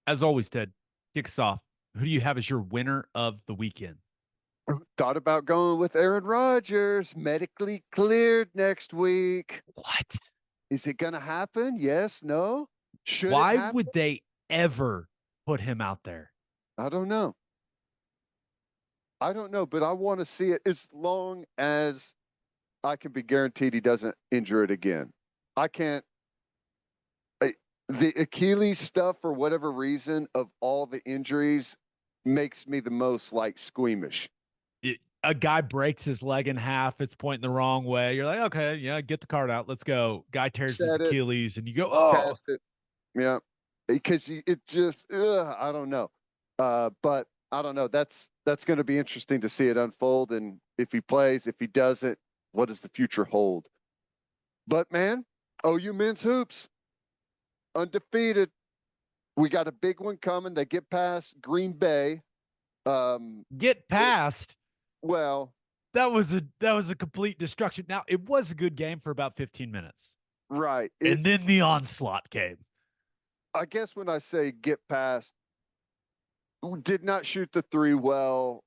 As always, Ted, kick us off. Who do you have as your winner of the weekend? Thought about going with Aaron Rodgers, medically cleared next week. What? Is it going to happen? Yes, no? Should it Why happen? would they ever put him out there? I don't know. I don't know, but I want to see it as long as I can be guaranteed he doesn't injure it again. I can't. I, the Achilles stuff, for whatever reason, of all the injuries, makes me the most like squeamish. A guy breaks his leg in half. It's pointing the wrong way. You're like, okay, yeah, get the card out. Let's go. Guy tears his Said it, Achilles, and you go, oh, cast it. Yeah, because it just I don't know. But I don't know. That's going to be interesting to see it unfold, and if he plays, if he doesn't, what does the future hold? But man, OU men's hoops undefeated. We got a big one coming. They get past Green Bay. get It, past. well, That was a complete destruction. Now it was a good game for about 15 minutes, right. and then the onslaught came. I guess when I say get past, did not shoot the three well.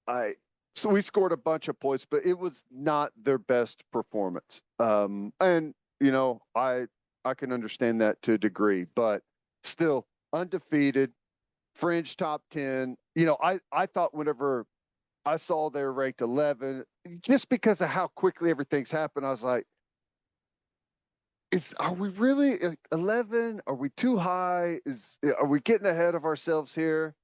I so we scored a bunch of points, but it was not their best performance. And I can understand that to a degree, but still undefeated, fringe top 10. I thought whenever I saw they were ranked 11, just because of how quickly everything's happened, I was like, are we really 11? Are we too high? Are we getting ahead of ourselves here?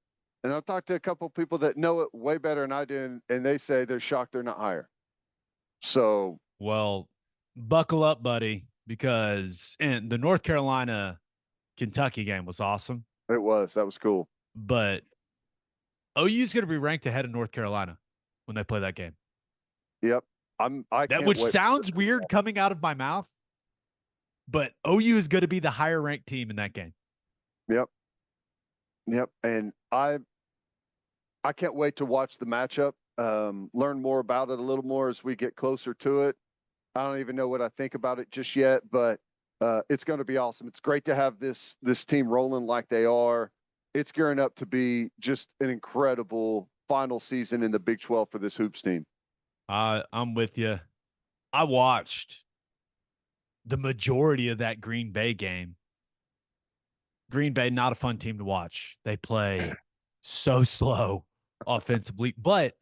And I've talked to a couple of people that know it way better than I do, and they say they're shocked they're not higher. So Well, buckle up, buddy, because and the North Carolina Kentucky game was awesome, that was cool. but OU's going to be ranked ahead of North Carolina when they play that game. Yep. I That can't which wait. sounds weird coming out of my mouth, but OU is going to be the higher ranked team in that game. Yep. Yep. And I can't wait to watch the matchup, learn more about it a little more as we get closer to it. I don't even know what I think about it just yet, but it's going to be awesome. It's great to have this team rolling like they are. It's gearing up to be just an incredible final season in the Big 12 for this hoops team. I'm with you. I watched the majority of that Green Bay game. Green Bay, not a fun team to watch. They play so slow offensively. But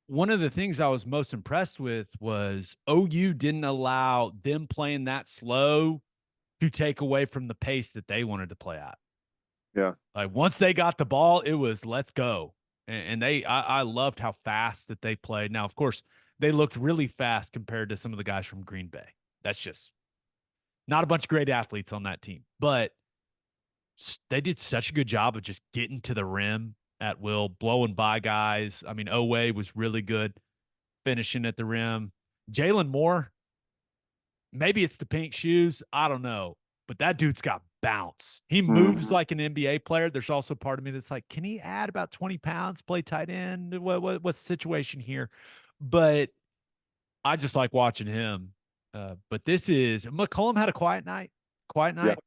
one of the things I was most impressed with was OU didn't allow them playing that slow to take away from the pace that they wanted to play at. Yeah. Like once they got the ball, it was let's go. And I loved how fast that they played. Now, of course, they looked really fast compared to some of the guys from Green Bay. That's just not a bunch of great athletes on that team, but they did such a good job of just getting to the rim at will, blowing by guys. I mean, Owe was really good finishing at the rim. Jalen Moore, maybe it's the pink shoes. I don't know. But that dude's got bounce. He moves Mm-hmm. like an NBA player. There's also part of me that's like, can he add about 20 pounds, play tight end? What's the situation here? But I just like watching him. But this is McCollum had a quiet Yeah. night.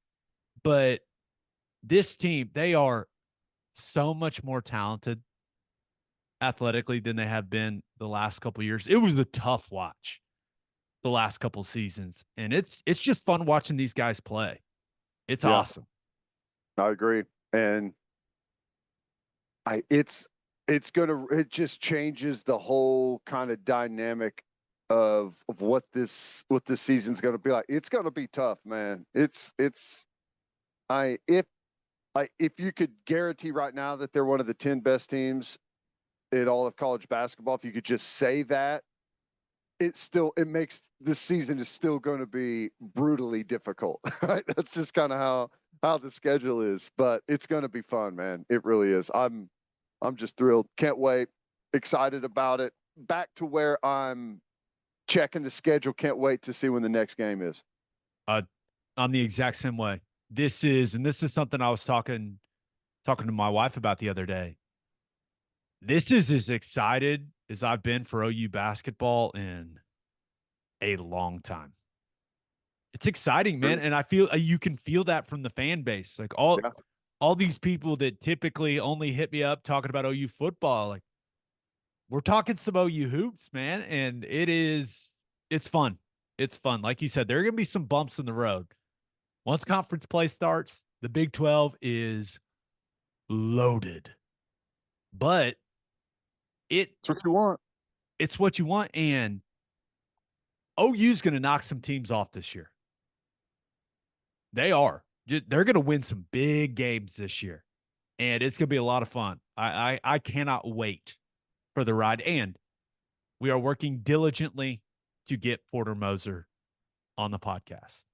But this team, they are so much more talented athletically than they have been the last couple of years. It was a tough watch the last couple of seasons, and it's just fun watching these guys play. It's Yeah. awesome. I agree. And I it just changes the whole kind of dynamic of what this season's gonna be like. It's gonna be tough, man. It's I if you could guarantee right now that they're one of the 10 best teams in all of college basketball, if you could just say that, it makes this season is still going to be brutally difficult. Right? That's just kind of how the schedule is, but it's going to be fun, man. It really is. I'm just thrilled. Can't wait. Excited about it. Back to where I'm checking the schedule. Can't wait to see when the next game is. Uh, I'm the exact same way. This is something I was talking to my wife about the other day. This is as excited as I've been for OU basketball in a long time. It's exciting, man, and I feel you can feel that from the fan base. Like Yeah. all these people that typically only hit me up talking about OU football, like we're talking some OU hoops, man, and it's fun. It's fun. Like you said, there are going to be some bumps in the road. Once conference play starts, the Big 12 is loaded. But It's what you want. it's what you want, and OU's going to knock some teams off this year. They are. They're going to win some big games this year, and it's going to be a lot of fun. I cannot wait for the ride, and we are working diligently to get Porter Moser on the podcast.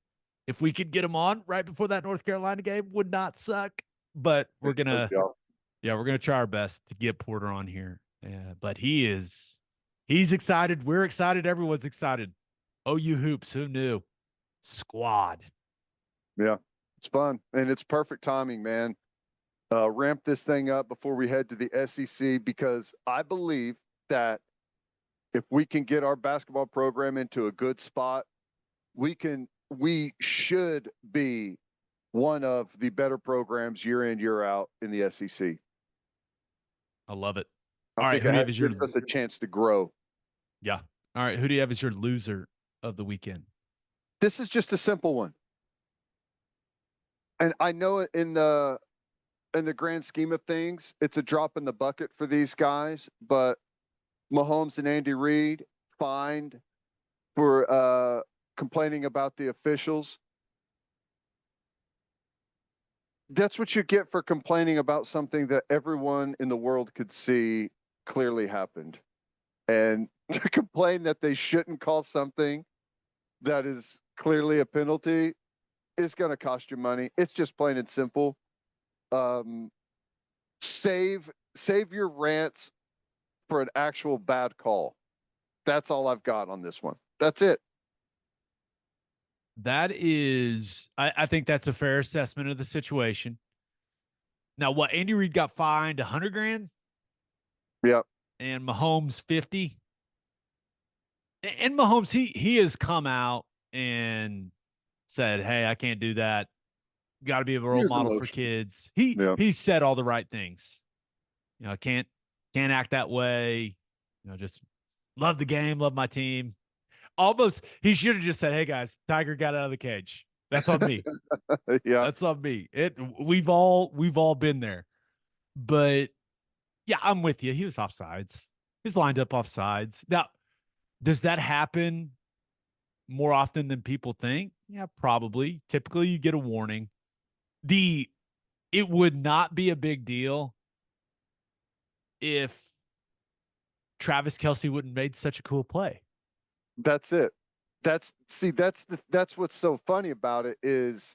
If we could get him on right before that North Carolina game, would not suck. But we're gonna, yeah, we're gonna try our best to get Porter on here. Yeah, but he's excited. We're excited. Everyone's excited. OU hoops. Who knew? Squad. Yeah, it's fun and it's perfect timing, man. Ramp this thing up before we head to the SEC because I believe that if we can get our basketball program into a good spot, we should be one of the better programs year in, year out in the SEC. I love it. I All right, think who do you have it as your gives us a chance to grow. yeah? All right, who do you have as your loser of the weekend? This is just a simple one, and I know in the grand scheme of things, it's a drop in the bucket for these guys, but Mahomes and Andy Reid fined for complaining about the officials. That's what you get for complaining about something that everyone in the world could see clearly happened. And to complain that they shouldn't call something that is clearly a penalty is going to cost you money. It's just plain and simple. Save your rants for an actual bad call. That's all I've got on this one. That's it. That is, I think that's a fair assessment of the situation. Now, what Andy Reid got fined 100 grand? Yep. And Mahomes 50. And Mahomes, he has come out and said, "Hey, I can't do that. Got to be a role model for kids." Yeah. He said all the right things. You know, can't act that way. You know, just love the game, love my team. Almost, he should have just said, "Hey guys, Tiger got out of the cage. That's on me. Yeah. That's on me." We've all been there. But yeah, I'm with you. He was offsides. He's lined up offsides. Now, does that happen more often than people think? Yeah, probably. Typically, you get a warning. It would not be a big deal if Travis Kelce wouldn't made such a cool play. That's it. That's what's so funny about it is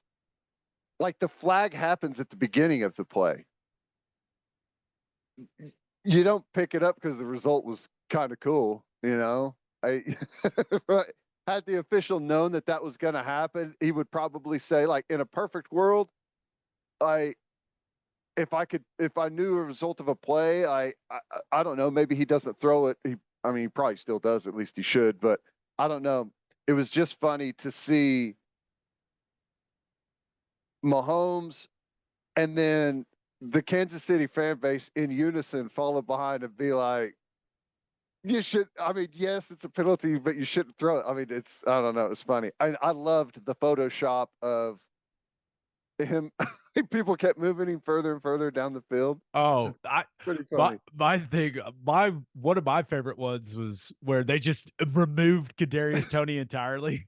like the flag happens at the beginning of the play. You don't pick it up because the result was kind of cool, you know. Right. Had the official known that was going to happen, he would probably say, like, in a perfect world, if I knew a result of a play, I don't know, maybe he doesn't throw it. He probably still does. At least he should, but I don't know. It was just funny to see Mahomes and then the Kansas City fan base in unison follow behind and be like, you should, yes, it's a penalty, but you shouldn't throw it. I don't know. It's funny. I loved the Photoshop of him. People kept moving him further and further down the field. Oh, Pretty funny. One of my favorite ones was where they just removed Kadarius Toney entirely.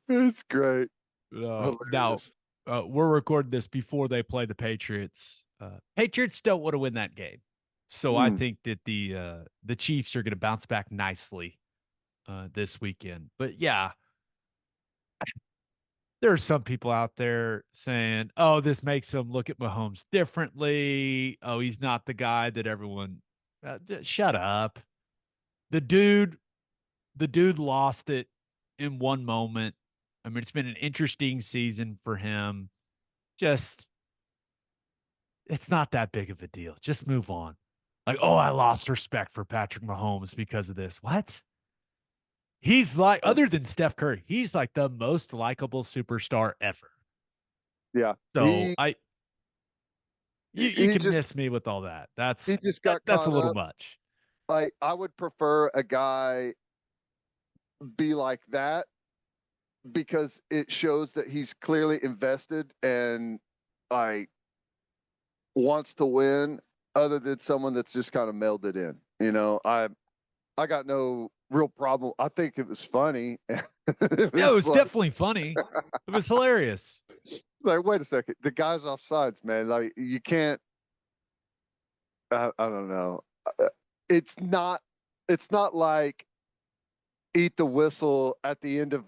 It's great. Now, we're recording this before they play the Patriots. Patriots don't want to win that game, so I think that the Chiefs are going to bounce back nicely this weekend. But yeah, there are some people out there saying, "Oh, this makes him look at Mahomes differently. Oh, he's not the guy that everyone." Shut up. The dude lost it in one moment. It's been an interesting season for him. Just, it's not that big of a deal. Just move on. Like, oh, I lost respect for Patrick Mahomes because of this. What? He's like, other than Steph Curry, he's like the most likable superstar ever. Yeah. So you He can just miss me with all that. he just got That's a caught little up. much. Like, I would prefer a guy be like that because it shows that he's clearly invested and like wants to win, other than someone that's just kind of mailed it in. I got no real problem. I think it was funny. It Yeah, it was was like, definitely funny. It was hilarious. wait a second, the guy's off sides, man. Like, you can't. I don't know. Uh, It's not. It's not like eat the whistle at the end of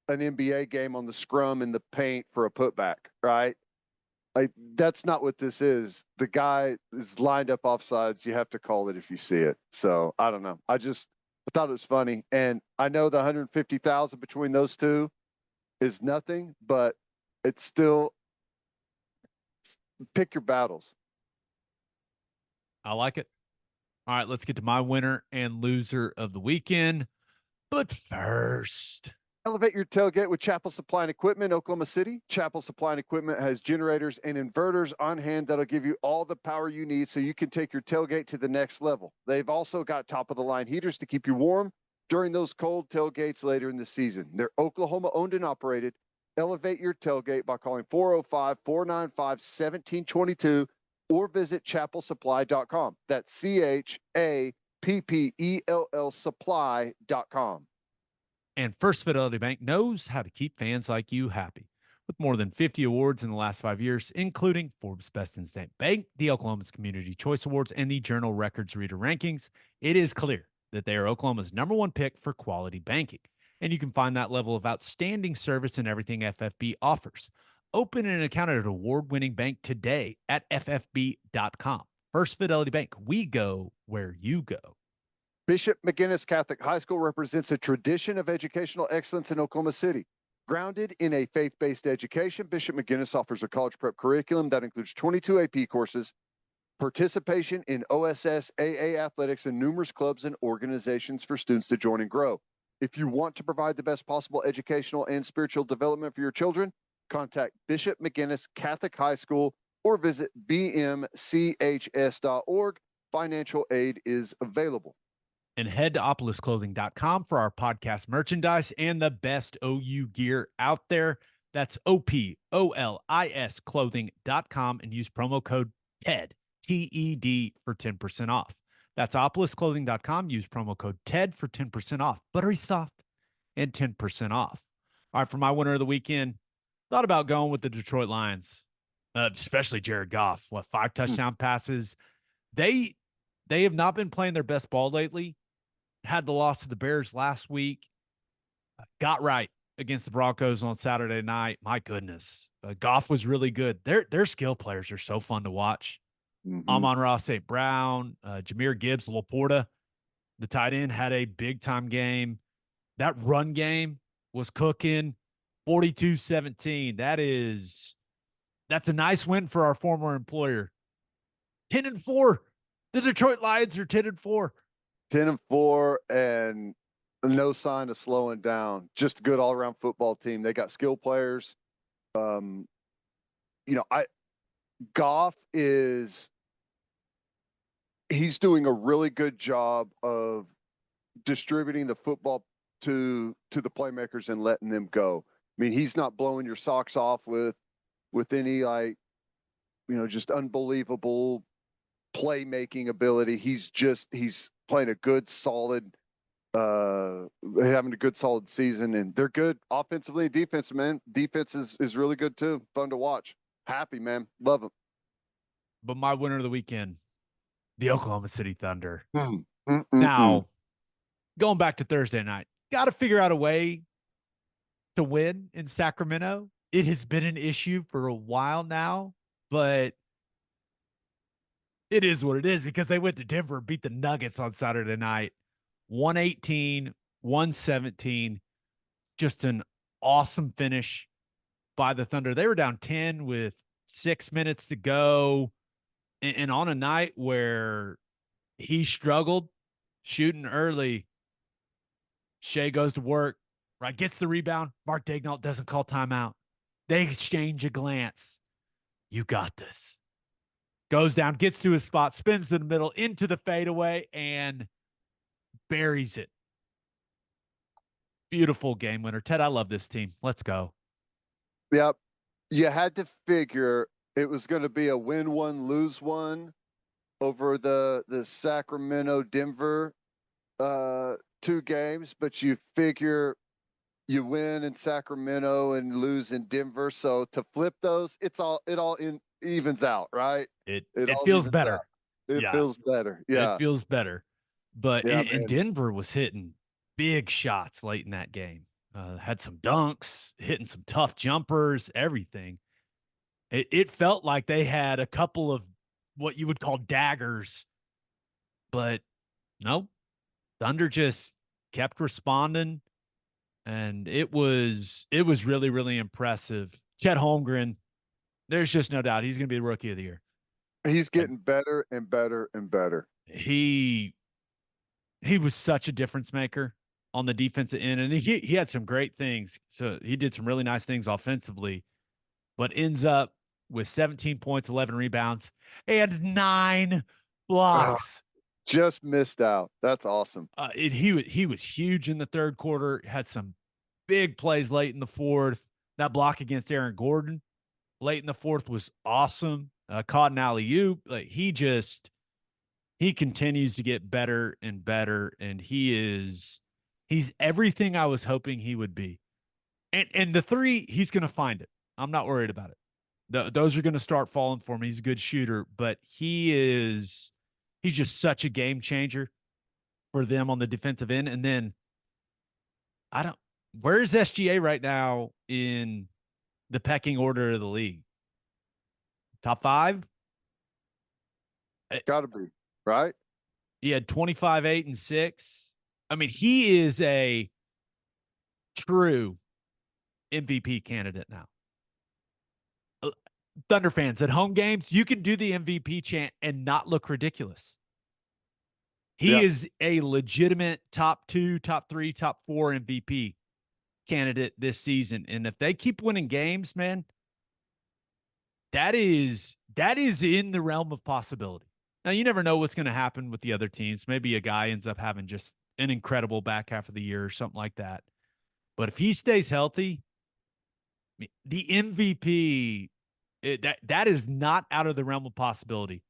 an NBA game on the scrum in the paint for a putback, right? Like, that's not what this is. The guy is lined up offsides. You have to call it if you see it. So I don't know. I thought it was funny, and I know the 150,000 between those two is nothing, but it's still pick your battles. I like it. All right, let's get to my winner and loser of the weekend. But first, Elevate your tailgate with Chapel Supply and Equipment, Oklahoma City. Chapel Supply and Equipment has generators and inverters on hand that'll give you all the power you need so you can take your tailgate to the next level. They've also got top of the line heaters to keep you warm during those cold tailgates later in the season. They're Oklahoma owned and operated. Elevate your tailgate by calling 405-495-1722 or visit chapelsupply.com. That's CHAPPELL supply.com. and First Fidelity Bank knows how to keep fans like you happy. With more than 50 awards in the last 5 years, including Forbes Best in State Bank, the Oklahoma's Community Choice Awards, and the Journal Records Reader Rankings, it is clear that they are Oklahoma's #1 pick for quality banking. And you can find that level of outstanding service in everything FFB offers. Open an account at an award-winning bank today at ffb.com. First Fidelity Bank, we go where you go. Bishop McGinnis Catholic High School represents a tradition of educational excellence in Oklahoma City. Grounded in a faith-based education, Bishop McGinnis offers a college prep curriculum that includes 22 AP courses, participation in OSS, AA athletics, and numerous clubs and organizations for students to join and grow. If you want to provide the best possible educational and spiritual development for your children, contact Bishop McGinnis Catholic High School or visit bmchs.org. Financial aid is available. And head to opolisclothing.com for our podcast merchandise and the best OU gear out there. That's OPOLIS clothing.com and use promo code TED, TED, for 10% off. That's opolisclothing.com. Use promo code TED for 10% off. Buttery soft and 10% off. All right, for my winner of the weekend, thought about going with the Detroit Lions, especially Jared Goff. 5 touchdown passes. They have not been playing their best ball lately. Had the loss to the Bears last week, got right against the Broncos on Saturday night. My goodness, Goff was really good. Their skill players are so fun to watch. Amon-Ra St. Brown, Jahmyr Gibbs, Laporta, the tight end, had a big-time game. That run game was cooking. 42-17. That's a nice win for our former employer. 10-4. The Detroit Lions are 10-4. 10-4, and no sign of slowing down. Just a good all-around football team. They got skill players. Goff he's doing a really good job of distributing the football to the playmakers and letting them go. I mean, he's not blowing your socks off with any just unbelievable playmaking ability. He's playing a good, solid, having a good, solid season, and they're good offensively and defensively, man. Defense is really good too. Fun to watch. Happy, man. Love them. But my winner of the weekend, the Oklahoma City Thunder. Mm. Now, going back to Thursday night, got to figure out a way to win in Sacramento. It has been an issue for a while now, but it is what it is because they went to Denver and beat the Nuggets on Saturday night. 118-117. Just an awesome finish by the Thunder. They were down 10 with 6 minutes to go. And on a night where he struggled shooting early, Shea goes to work, right? Gets the rebound. Mark Daignault doesn't call timeout. They exchange a glance. You got this. Goes down, gets to his spot, spins in the middle into the fadeaway, and buries it. Beautiful game winner. Ted, I love this team. Let's go. Yep. You had to figure it was going to be a win one, lose one over the Sacramento Denver 2 games, but you figure you win in Sacramento and lose in Denver. So to flip those, it all evens out, right? It It all feels evens better. out. It Yeah, feels better. it Yeah. feels better. But Yeah, and man. Denver was hitting big shots late in that game. Had some dunks, hitting some tough jumpers, everything. It felt like they had a couple of what you would call daggers, but nope. Thunder just kept responding, and it was really, really impressive. Chet Holmgren, there's just no doubt he's going to be the rookie of the year. He's getting better and better and better. He was such a difference maker on the defensive end, and he had some great things. So he did some really nice things offensively, but ends up with 17 points, 11 rebounds, and 9 Oh, blocks. just missed out. That's awesome. He was huge in the third quarter. Had some big plays late in the fourth. That block against Aaron Gordon late in the fourth was awesome. Caught an alley oop. Like he continues to get better and better, and he's everything I was hoping he would be. And the three, he's going to find it. I'm not worried about it. Those are going to start falling for him. He's a good shooter, but he's just such a game changer for them on the defensive end. And then I don't where's SGA right now in the pecking order of the league? Top 5? Got to be, right? He had 25, 8, and 6. I mean, he is a true MVP candidate now. Thunder fans at home games, you can do the MVP chant and not look ridiculous. He Yeah. is a legitimate top 2, top 3, top 4 MVP candidate this season. And if they keep winning games, man, that is in the realm of possibility. Now, you never know what's going to happen with the other teams. Maybe a guy ends up having just an incredible back half of the year or something like that. But if he stays healthy, the MVP, that is not out of the realm of possibility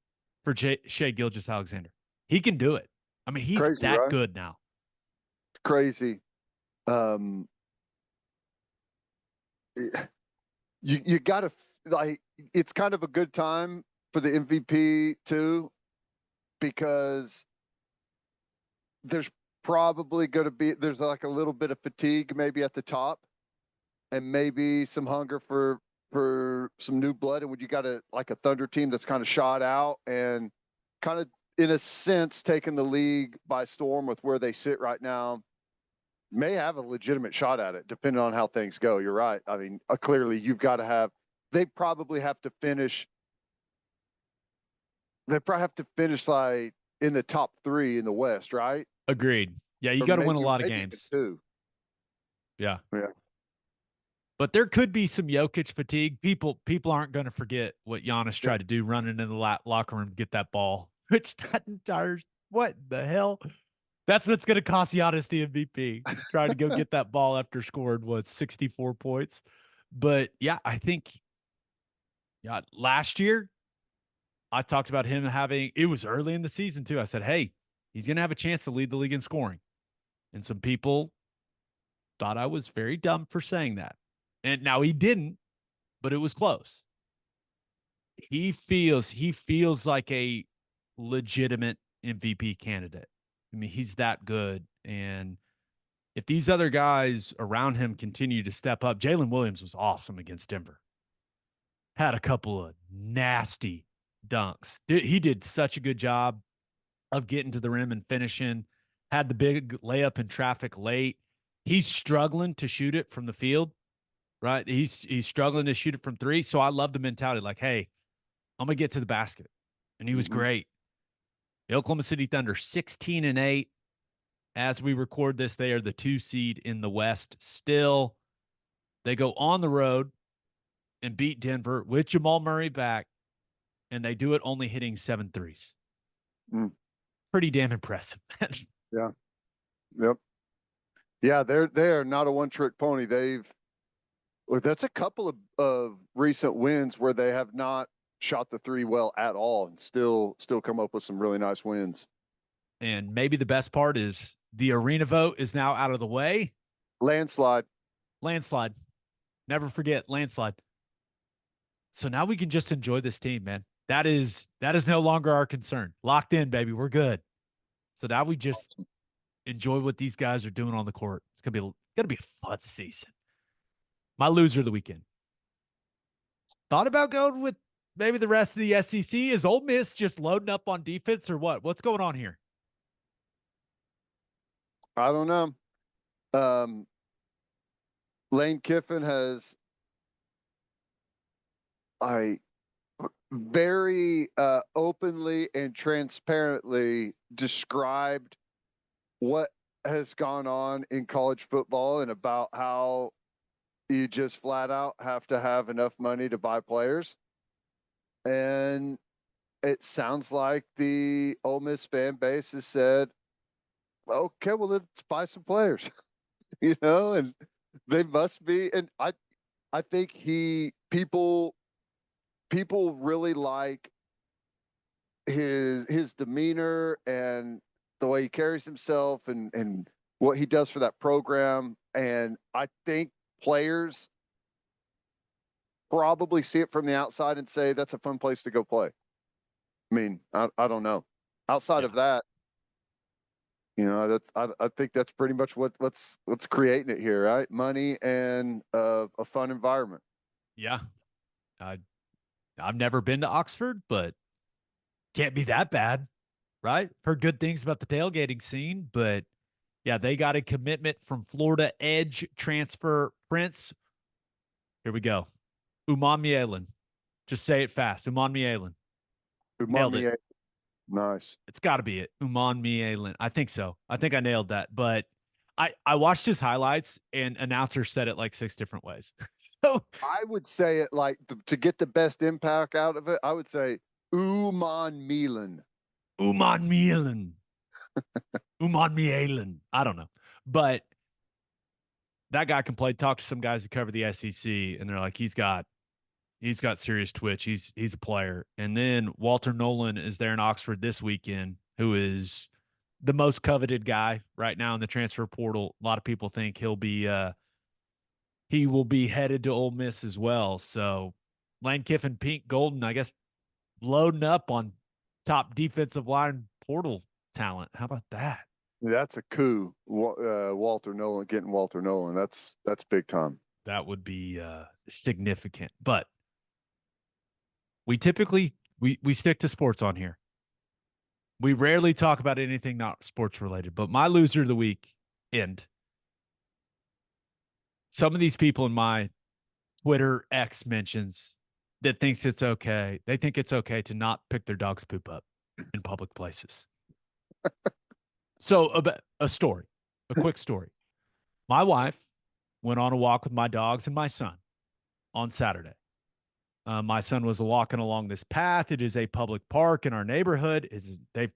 for Shai Gilgeous-Alexander. He can do it. I mean, he's Crazy, that right? good now. Crazy. You got to like. It's kind of a good time for the MVP too, because there's probably going to be like a little bit of fatigue maybe at the top, and maybe some hunger for some new blood. And when you got a Thunder team that's kind of shot out and kind of in a sense taking the league by storm with where they sit right now, may have a legitimate shot at it depending on how things go. You're right. I mean, clearly you've got to have. They probably have to finish. They probably have to finish like in the top 3 in the West, right? Agreed. Yeah, you got to win a lot of games. 2. Yeah. Yeah. But there could be some Jokic fatigue. People aren't going to forget what Giannis tried to do running in the locker room to get that ball. Which that entire what the hell? That's what's going to cost Giannis the MVP. Trying to go get that ball after scoring 64 points. But yeah, I think last year I talked about him it was early in the season too. I said, hey, he's going to have a chance to lead the league in scoring. And some people thought I was very dumb for saying that. And now he didn't, but it was close. He feels like a legitimate MVP candidate. I mean, he's that good. And if these other guys around him continue to step up, Jalen Williams was awesome against Denver. Had a couple of nasty dunks. He did such a good job of getting to the rim and finishing. Had the big layup in traffic late. He's struggling to shoot it from the field, right? He's struggling to shoot it from 3. So I love the mentality like, hey, I'm going to get to the basket. And he was great. The Oklahoma City Thunder, 16-8. As we record this, they are the 2 seed in the West still. They go on the road and beat Denver with Jamal Murray back, and they do it only hitting 7 threes. Pretty damn impressive, man. Yeah. Yep. Yeah, they are not a one-trick pony. That's a couple of recent wins where they have not shot the three well at all and still come up with some really nice wins. And maybe the best part is the arena vote is now out of the way. Landslide. Never forget landslide. So now we can just enjoy this team, man. That is no longer our concern. Locked in, baby. We're good. So now we just enjoy what these guys are doing on the court. It's gonna be a fun season. My loser of the weekend. Thought about going with maybe the rest of the SEC. Is Ole Miss just loading up on defense or what? What's going on here? I don't know. Lane Kiffin has very openly and transparently described what has gone on in college football and about how you just flat out have to have enough money to buy players. And it sounds like the Ole Miss fan base has said, okay, well, let's buy some players, and they must be. And I think people really like his demeanor and the way he carries himself and what he does for that program. And I think players probably see it from the outside and say that's a fun place to go play. I mean, I don't know. Outside of that, I think that's pretty much what's creating it here, right? Money and a fun environment. Yeah. I've never been to Oxford, but can't be that bad, right? Heard good things about the tailgating scene, but yeah, they got a commitment from Florida edge transfer Prince. Here we go. Umanmielen. Just say it fast. Umanmielen. Nailed it. Nice. It's got to be it. Umanmielen. I think so. I think I nailed that. But I watched his highlights and announcers said it like 6 different ways. So I would say it like to get the best impact out of it. I would say Umanmielen. Umanmielen. Umanmielen. I don't know. But that guy can play. Talk to some guys that cover the SEC, and they're like, he's got serious twitch. He's a player. And then Walter Nolan is there in Oxford this weekend, who is the most coveted guy right now in the transfer portal. A lot of people think he will be headed to Ole Miss as well. So Lane Kiffin, Pink Golden, I guess, loading up on top defensive line portal talent. How about that? That's a coup. Walter Nolan, getting Walter Nolan. That's big time. That would be significant. But we typically we stick to sports on here. We rarely talk about anything not sports related. But my loser of the week end. Some of these people in my Twitter X mentions that thinks it's okay. They think it's okay to not pick their dog's poop up in public places. So a quick story. My wife went on a walk with my dogs and my son on Saturday. My son was walking along this path. It is a public park in our neighborhood. They've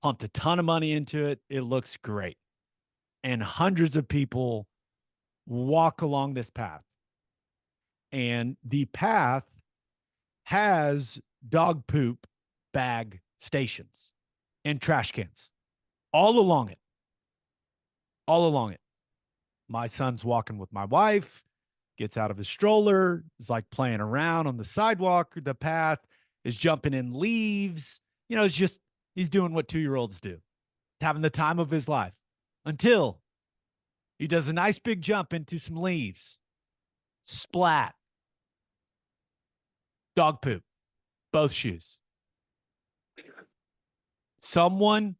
pumped a ton of money into it. It looks great. And hundreds of people walk along this path. And the path has dog poop bag stations and trash cans all along it. All along it. My son's walking with my wife, gets out of his stroller, is like playing around on the sidewalk, the path, is jumping in leaves. He's doing what 2-year-olds do, having the time of his life until he does a nice big jump into some leaves. Splat. Dog poop. Both shoes. Someone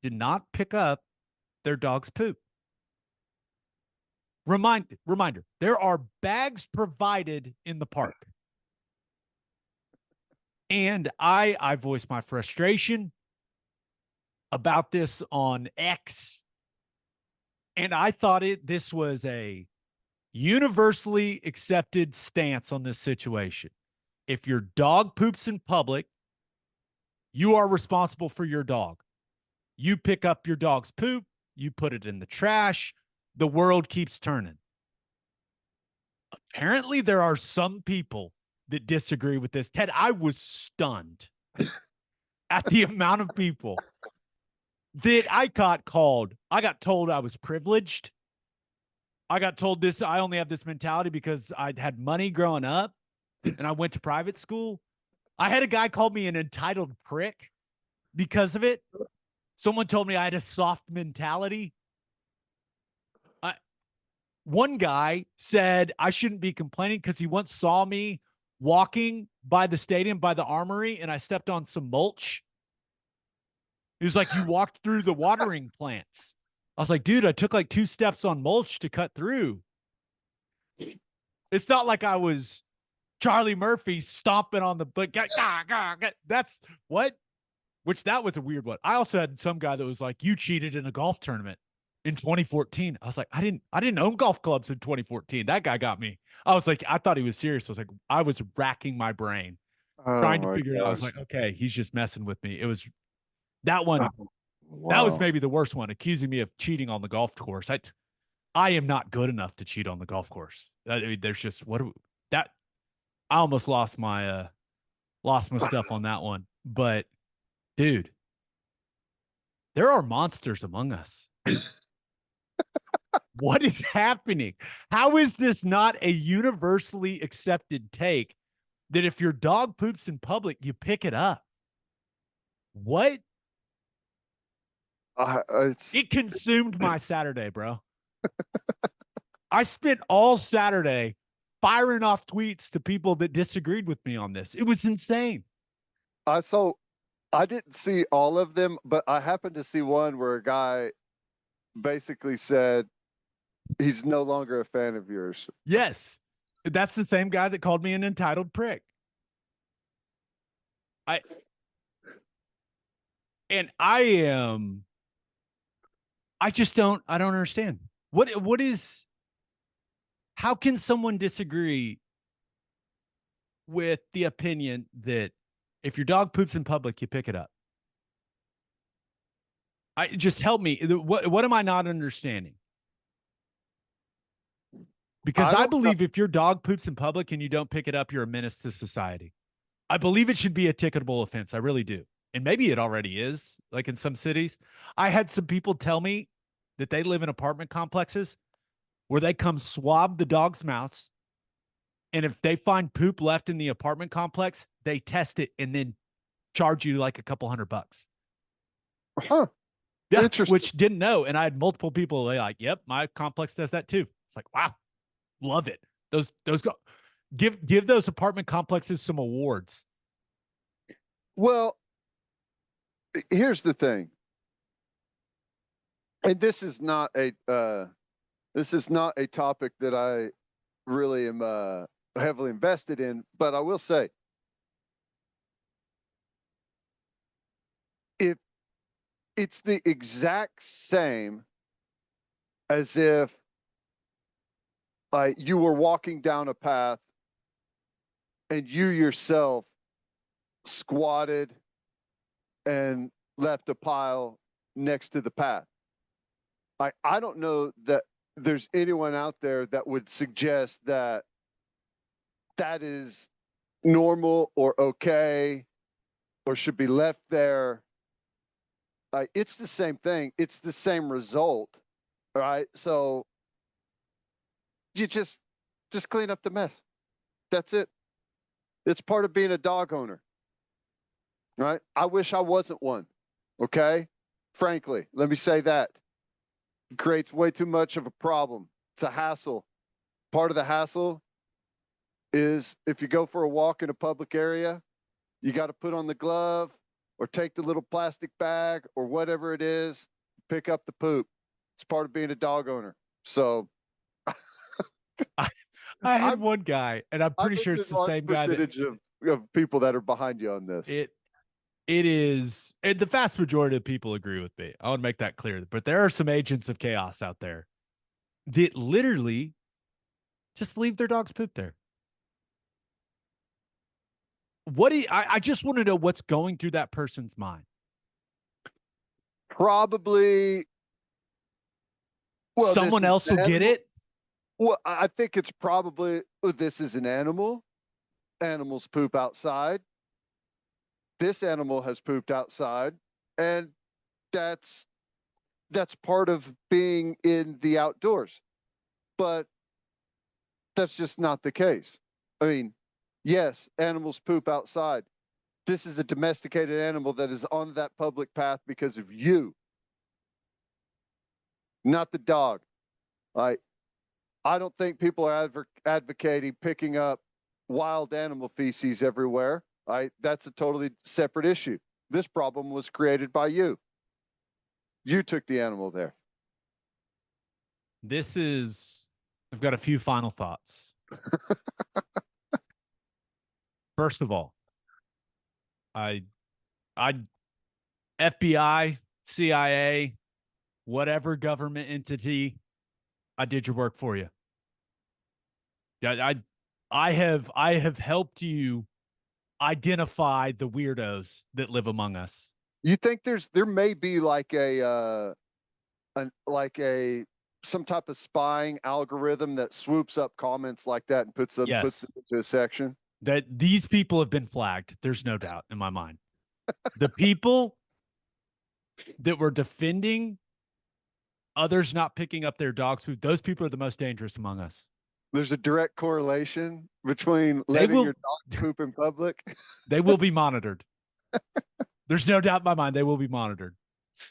did not pick up their dog's poop. Reminder, there are bags provided in the park. And I voiced my frustration about this on X And I thought this was a universally accepted stance on this situation. If your dog poops in public, you are responsible for your dog. You pick up your dog's poop, you put it in the trash, the world keeps turning. Apparently, there are some people that disagree with this. Ted, I was stunned at the amount of people that I got called. I got told I was privileged. I got told this. I only have this mentality because I had money growing up and I went to private school. I had a guy call me an entitled prick because of it. Someone told me I had a soft mentality. One guy said I shouldn't be complaining because he once saw me walking by the stadium by the Armory and I stepped on some mulch. He was like, "You walked through the watering plants." I was like, "Dude, I took like 2 steps on mulch to cut through." It's not like I was Charlie Murphy stomping on the but that's what, which that was a weird one. I also had some guy that was like, "You cheated in a golf tournament in 2014." I was like, I didn't own golf clubs in 2014. That guy got me. I was like, I thought he was serious. I was like, I was racking my brain Oh trying to my figure it out. I was gosh. like, okay, he's just messing with me. It was that one. Oh, That was wow. maybe the worst one, accusing me of cheating on the golf course. I am not good enough to cheat on the golf course. I mean, there's just that I almost lost my stuff on that one. But dude, there are monsters among us. What is happening? How is this not a universally accepted take that if your dog poops in public, you pick it up? What? It's It consumed my Saturday, bro. I spent all Saturday firing off tweets to people that disagreed with me on this. It was insane. I saw I didn't see all of them, but I happened to see one where a guy basically said he's no longer a fan of yours. Yes, that's the same guy that called me an entitled prick. I and I am. I just don't. I don't understand. What is? How can someone disagree with the opinion that if your dog poops in public, you pick it up? I just help me. What am I not understanding? Because I I don't know. believe if your dog poops in public and you don't pick it up, you're a menace to society. I believe it should be a ticketable offense. I really do. And maybe it already is, like in some cities. I had some people tell me that they live in apartment complexes where they come swab the dog's mouths. And if they find poop left in the apartment complex, they test it and then charge you like a couple $100. Huh. Yeah, Interesting. which didn't know. And I had multiple people they like, yep, my complex does that too. It's like, wow, love it. Those go give those apartment complexes some awards. Well, here's the thing. And this is not a topic that I really am heavily invested in, but I will say if it's the exact same as if you were walking down a path and you yourself squatted and left a pile next to the path. I don't know that there's anyone out there that would suggest that that is normal or okay or should be left there. It's the same thing. It's the same result, right? So you just clean up the mess. That's it. It's part of being a dog owner, right? I wish I wasn't one. Okay, frankly, let me say that it creates way too much of a problem. It's a hassle. Part of the hassle is if you go for a walk in a public area, you got to put on the glove or take the little plastic bag or whatever it is, pick up the poop. It's part of being a dog owner. So I, I had I'm one guy, and I'm I'm pretty in sure the it's the large same guy that percentage of people that are behind you on this. it is And the vast majority of people agree with me. I want to make that clear. But there are some agents of chaos out there that literally just leave their dog's poop there. What do you, I just want to know what's going through that person's mind. Probably. Well, this Someone is else an will get animal. it. Well, I think it's probably this is an animal. Animals poop outside. This animal has pooped outside, and that's part of being in the outdoors. But that's just not the case. I mean, yes, animals poop outside. This is a domesticated animal that is on that public path because of you, not the dog. I don't think people are advocating picking up wild animal feces everywhere. That's a totally separate issue. This problem was created by you. You took the animal there. I've got a few final thoughts. First of all, I FBI, CIA, whatever government entity, I did your work for you. Yeah, I have helped you identify the weirdos that live among us. You think there may be like a some type of spying algorithm that swoops up comments like that and puts them Yes. into a section? That these people have been flagged. There's no doubt in my mind. The people that were defending others not picking up their dog's food, those people are the most dangerous among us. There's a direct correlation between letting your dog poop in public. They will be monitored. There's no doubt in my mind they will be monitored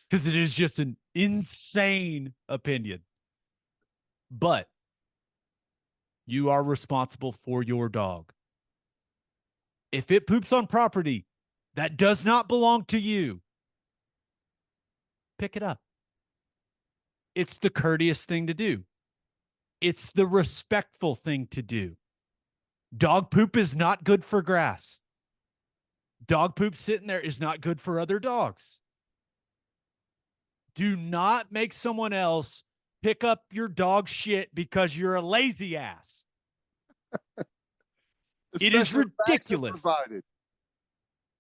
because it is just an insane opinion. But you are responsible for your dog. If it poops on property that does not belong to you, pick it up. It's the courteous thing to do. It's the respectful thing to do. Dog poop is not good for grass. Dog poop sitting there is not good for other dogs. Do not make someone else pick up your dog shit because you're a lazy ass. It is ridiculous.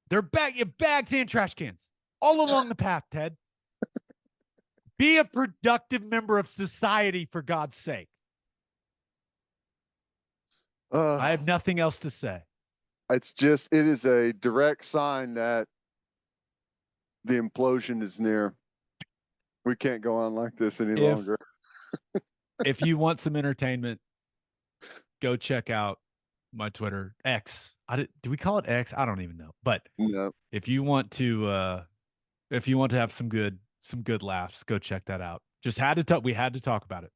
They're bags and trash cans all along the path, Ted. Be a productive member of society, for God's sake. I have nothing else to say. It is a direct sign that the implosion is near. We can't go on like this any longer. If you want some entertainment, go check out my Twitter, X. Do we call it X? I don't even know. But no. if you want to have some good laughs, go check that out. We had to talk about it.